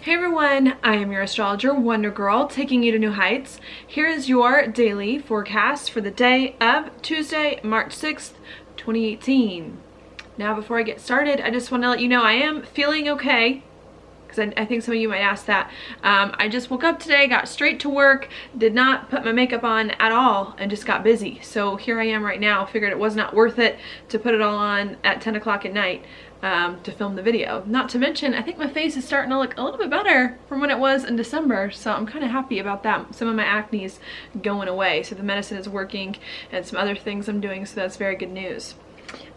Hey everyone, I am your astrologer, Wonder Girl, taking you to new heights. Here is your daily forecast for the day of Tuesday, March 6th, 2018. Now, before I get started, I just want to let you know I am feeling okay, because I think some of you might ask that. I just woke up today, got straight to work, did not put my makeup on at all, and just got busy. So here I am right now, figured it was not worth it to put it all on at 10 o'clock at night. To film the video. Not to mention, I think my face is starting to look a little bit better from when it was in December, so I'm kind of happy about that. Some of my acne is going away, so the medicine is working, and some other things I'm doing, so that's very good news.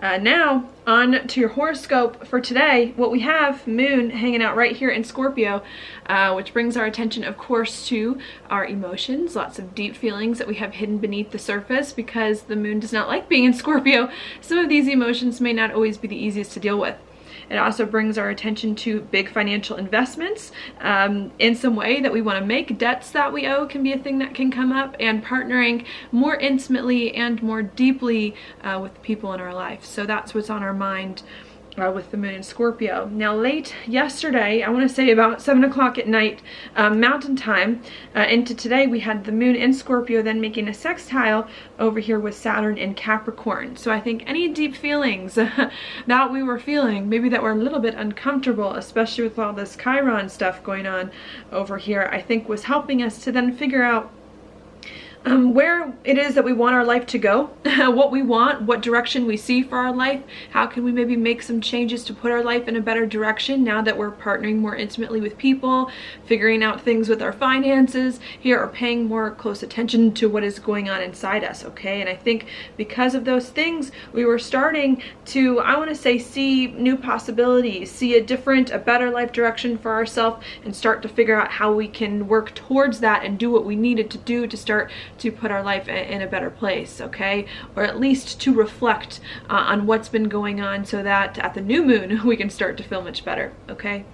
Now, on to your horoscope for today. What we have, Moon hanging out right here in Scorpio, which brings our attention, of course, to our emotions, lots of deep feelings that we have hidden beneath the surface because the Moon does not like being in Scorpio. Some of these emotions may not always be the easiest to deal with. It also brings our attention to big financial investments in some way that we want to make. Debts that we owe can be a thing that can come up, and partnering more intimately and more deeply with the people in our life. So that's what's on our mind with the Moon in Scorpio. Now, late yesterday, I want to say about 7 o'clock at night Mountain Time, into today, we had the Moon in Scorpio then making a sextile over here with Saturn in Capricorn. So I think any deep feelings that we were feeling, maybe that were a little bit uncomfortable, especially with all this Chiron stuff going on over here, I think was helping us to then figure out where it is that we want our life to go, what we want, what direction we see for our life, how can we maybe make some changes to put our life in a better direction now that we're partnering more intimately with people, figuring out things with our finances here, or paying more close attention to what is going on inside us, okay? And I think because of those things, we were starting to, I want to say, see new possibilities, see a better life direction for ourselves, and start to figure out how we can work towards that and do what we needed to do to start to put our life in a better place, okay? Or at least to reflect on what's been going on so that at the new moon we can start to feel much better, okay?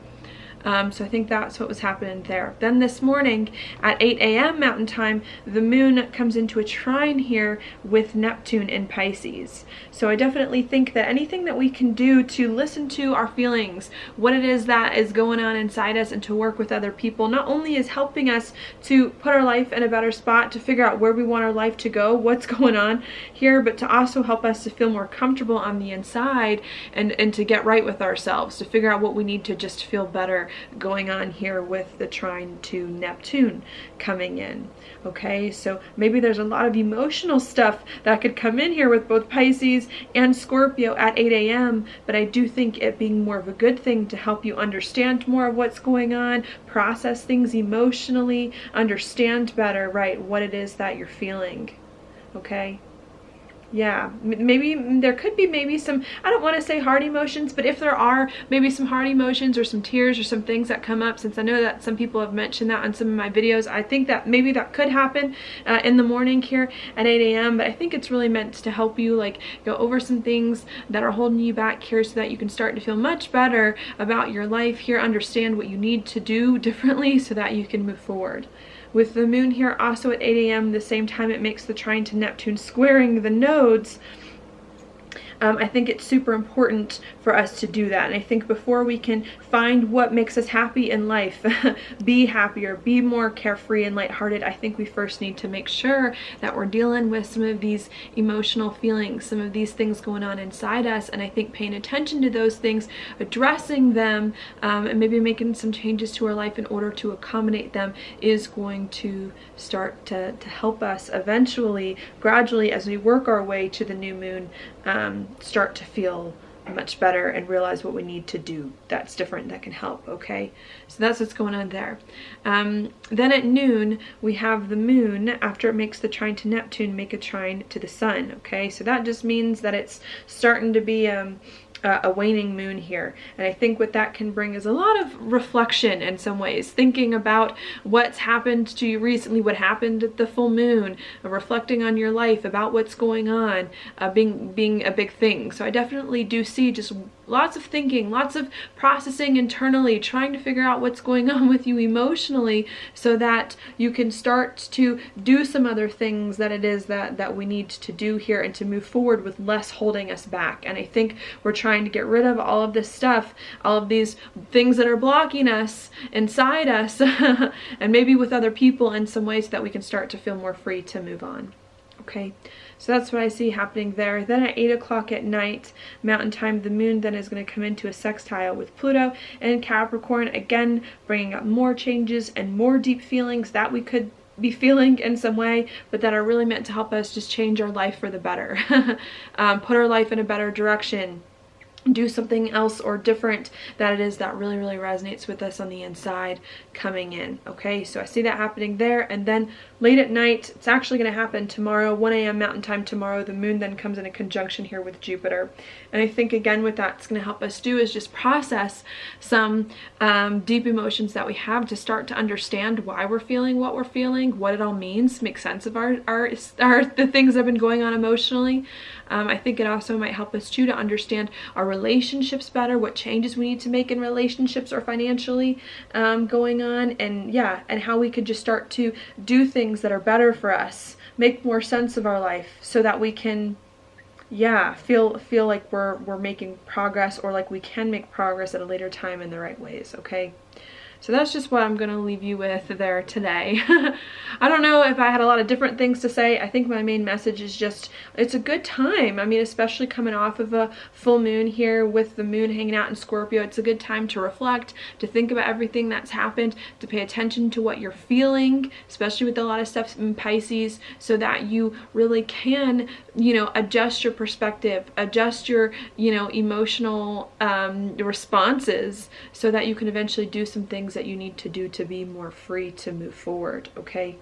So I think that's what was happening there. Then this morning at 8 a.m. Mountain Time, the Moon comes into a trine here with Neptune in Pisces. So I definitely think that anything that we can do to listen to our feelings, what it is that is going on inside us, and to work with other people, not only is helping us to put our life in a better spot, to figure out where we want our life to go, what's going on here, but to also help us to feel more comfortable on the inside and to get right with ourselves, to figure out what we need to just feel better going on here with the trine to Neptune coming in. Okay, so maybe there's a lot of emotional stuff that could come in here with both Pisces and Scorpio at 8 a.m., but I do think it being more of a good thing to help you understand more of what's going on, process things emotionally, understand better, right, what it is that you're feeling, okay? Yeah, maybe there could be maybe some, I don't want to say hard emotions, but if there are maybe some hard emotions or some tears or some things that come up, since I know that some people have mentioned that on some of my videos, I think that maybe that could happen in the morning here at 8 a.m. But I think it's really meant to help you like go over some things that are holding you back here so that you can start to feel much better about your life here, understand what you need to do differently so that you can move forward. With the Moon here also at 8 a.m., the same time it makes the trine to Neptune squaring the nodes, I think it's super important for us to do that. And I think before we can find what makes us happy in life, be happier, be more carefree and lighthearted, I think we first need to make sure that we're dealing with some of these emotional feelings, some of these things going on inside us. And I think paying attention to those things, addressing them, and maybe making some changes to our life in order to accommodate them is going to start to help us eventually, gradually, as we work our way to the new moon, start to feel much better and realize what we need to do that's different that can help, okay? So that's what's going on there. Then at noon, we have the Moon, after it makes the trine to Neptune, make a trine to the Sun, okay? So that just means that it's starting to be a waning moon here. And I think what that can bring is a lot of reflection in some ways, thinking about what's happened to you recently, what happened at the full moon, reflecting on your life, about what's going on, being a big thing. So I definitely do see just lots of thinking, lots of processing internally, trying to figure out what's going on with you emotionally so that you can start to do some other things that it is that we need to do here and to move forward with less holding us back. And I think we're trying to get rid of all of this stuff, all of these things that are blocking us inside us and maybe with other people in some ways that we can start to feel more free to move on. Okay, so that's what I see happening there. Then at 8 o'clock at night, Mountain Time, the moon then is going to come into a sextile with Pluto and Capricorn, again bringing up more changes and more deep feelings that we could be feeling in some way, but that are really meant to help us just change our life for the better. Put our life in a better direction, do something else or different that it is that really resonates with us on the inside coming in. Okay, so I see that happening there. And then late at night, it's actually going to happen tomorrow, 1 a.m. Mountain Time tomorrow, the moon then comes in a conjunction here with Jupiter. And I think again what that's going to help us do is just process some deep emotions that we have, to start to understand why we're feeling what we're feeling, what it all means, make sense of the things that have been going on emotionally. I think it also might help us too to understand our relationships better, what changes we need to make in relationships or financially going on, and and how we could just start to do things that are better for us, make more sense of our life so that we can feel like we're making progress, or like we can make progress at a later time in the right ways. Okay, so that's just what I'm going to leave you with there today. I don't know if I had a lot of different things to say. I think my main message is just, it's a good time. I mean, especially coming off of a full moon here with the moon hanging out in Scorpio, it's a good time to reflect, to think about everything that's happened, to pay attention to what you're feeling, especially with a lot of stuff in Pisces, so that you really can, adjust your perspective, adjust your, emotional responses, so that you can eventually do some things that you need to do to be more free to move forward. Okay,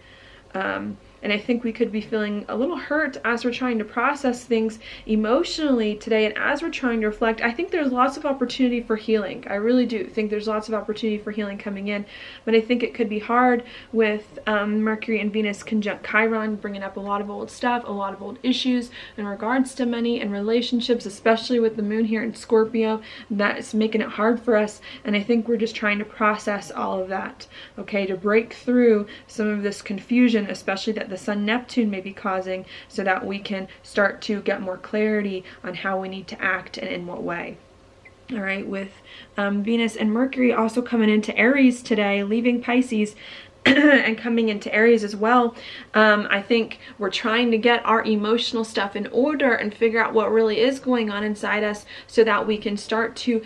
and I think we could be feeling a little hurt as we're trying to process things emotionally today, and as we're trying to reflect. I think there's lots of opportunity for healing. I really do think there's lots of opportunity for healing coming in, but I think it could be hard with Mercury and Venus conjunct Chiron, bringing up a lot of old stuff, a lot of old issues in regards to money and relationships, especially with the moon here in Scorpio. That's making it hard for us, and I think we're just trying to process all of that, okay, to break through some of this confusion, especially that the Sun Neptune may be causing, so that we can start to get more clarity on how we need to act and in what way. All right, with Venus and Mercury also coming into Aries today, leaving Pisces and coming into Aries as well. I think we're trying to get our emotional stuff in order and figure out what really is going on inside us, so that we can start to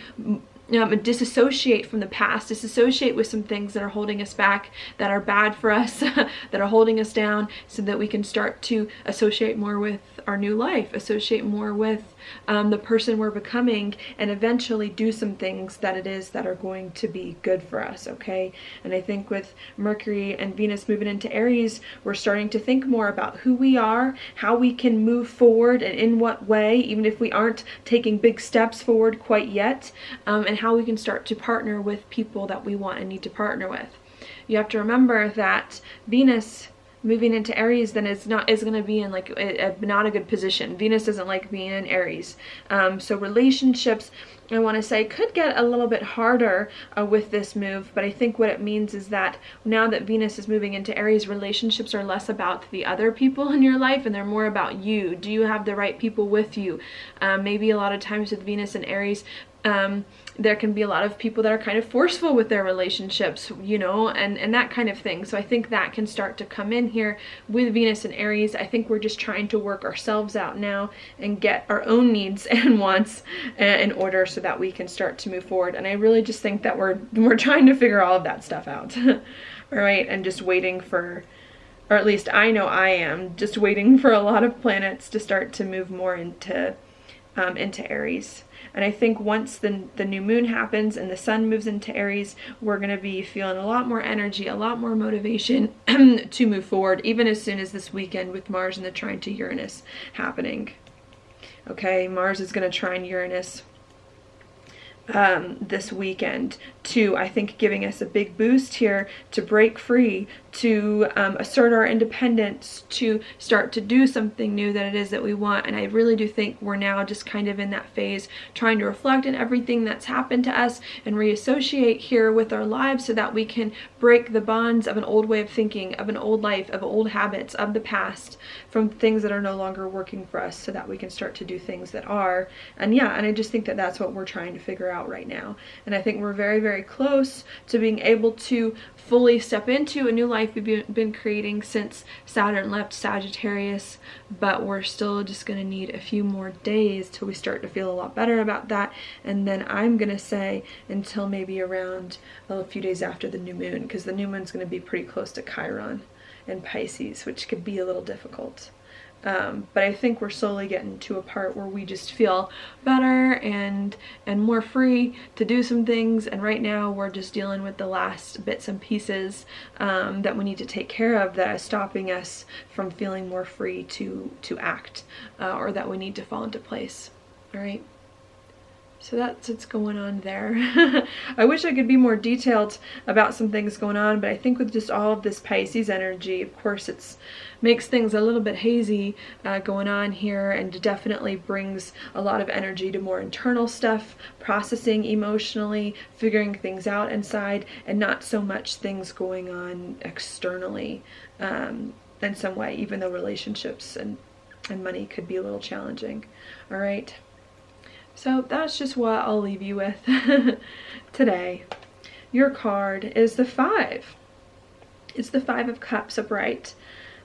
disassociate from the past, disassociate with some things that are holding us back, that are bad for us, that are holding us down, so that we can start to associate more with our new life, associate more with the person we're becoming, and eventually do some things that it is that are going to be good for us. Okay, and I think with Mercury and Venus moving into Aries, we're starting to think more about who we are, how we can move forward, and in what way, even if we aren't taking big steps forward quite yet, and how we can start to partner with people that we want and need to partner with. You have to remember that Venus moving into Aries then is going to be in like not a good position. Venus doesn't like being in Aries. So relationships, I want to say, could get a little bit harder with this move, but I think what it means is that now that Venus is moving into Aries, relationships are less about the other people in your life and they're more about you. Do you have the right people with you? Maybe a lot of times with Venus and Aries, there can be a lot of people that are kind of forceful with their relationships, and that kind of thing. So I think that can start to come in here with Venus and Aries. I think we're just trying to work ourselves out now and get our own needs and wants in order, so that we can start to move forward. And I really just think that we're trying to figure all of that stuff out. All right, and just waiting for, or at least I know I am, just waiting for a lot of planets to start to move more into Aries. And I think once the new moon happens and the sun moves into Aries, we're going to be feeling a lot more energy, a lot more motivation to move forward, even as soon as this weekend with Mars and the trine to Uranus happening. Okay, Mars is going to trine Uranus this weekend to, I think, giving us a big boost here to break free, to assert our independence, to start to do something new that it is that we want. And I really do think we're now just kind of in that phase, trying to reflect on everything that's happened to us and reassociate here with our lives so that we can break the bonds of an old way of thinking, of an old life, of old habits, of the past, from things that are no longer working for us, so that we can start to do things that are. And yeah, and I just think that that's what we're trying to figure out right now. And I think we're very, very close to being able to fully step into a new life we've been creating since Saturn left Sagittarius, but we're still just going to need a few more days till we start to feel a lot better about that. And then I'm going to say until maybe around a few days after the new moon, because the new moon's going to be pretty close to Chiron in Pisces, which could be a little difficult. But I think we're slowly getting to a part where we just feel better and more free to do some things. And right now we're just dealing with the last bits and pieces that we need to take care of, that is stopping us from feeling more free to act, or that we need to fall into place. All right. So that's what's going on there. I wish I could be more detailed about some things going on, but I think with just all of this Pisces energy, of course, it's makes things a little bit hazy going on here, and definitely brings a lot of energy to more internal stuff, processing emotionally, figuring things out inside, and not so much things going on externally in some way, even though relationships and money could be a little challenging. All right. So that's just what I'll leave you with today. Your card is the 5. It's the 5 of Cups upright.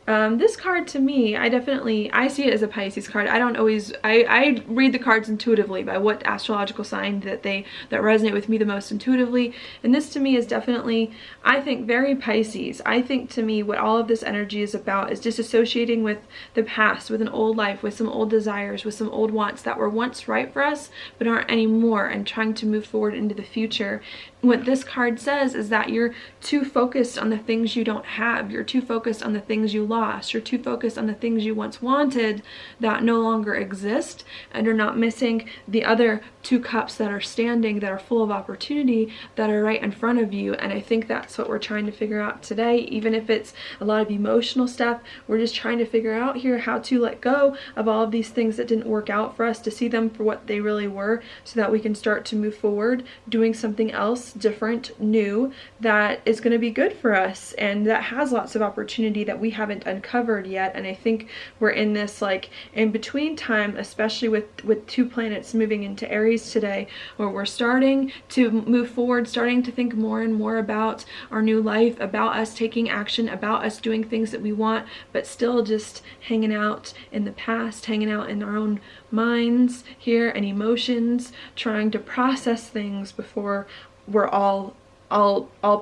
This card, to me, I see it as a Pisces card. I don't always, I read the cards intuitively by what astrological sign that resonate with me the most intuitively. And this to me is definitely, I think, very Pisces. I think to me what all of this energy is about is disassociating with the past, with an old life, with some old desires, with some old wants that were once right for us but aren't anymore, and trying to move forward into the future. What this card says is that you're too focused on the things you don't have. You're too focused on the things you lost. You're too focused on the things you once wanted that no longer exist, and are not missing the other 2 cups that are standing, that are full of opportunity, that are right in front of you. And I think that's what we're trying to figure out today. Even if it's a lot of emotional stuff, we're just trying to figure out here how to let go of all of these things that didn't work out for us, to see them for what they really were, so that we can start to move forward doing something else, different, new, that is going to be good for us, and that has lots of opportunity that we haven't uncovered yet. And I think we're in this like in between time, especially with 2 planets moving into Aries today, where we're starting to move forward, starting to think more and more about our new life, about us taking action, about us doing things that we want, but still just hanging out in the past, hanging out in our own minds here and emotions, trying to process things before we're all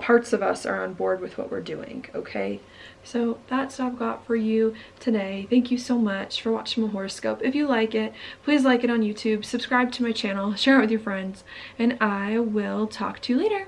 parts of us are on board with what we're doing. Okay, so that's what I've got for you today. Thank you so much for watching my horoscope. If you like it, please like it on YouTube, subscribe to my channel, share it with your friends, and I will talk to you later.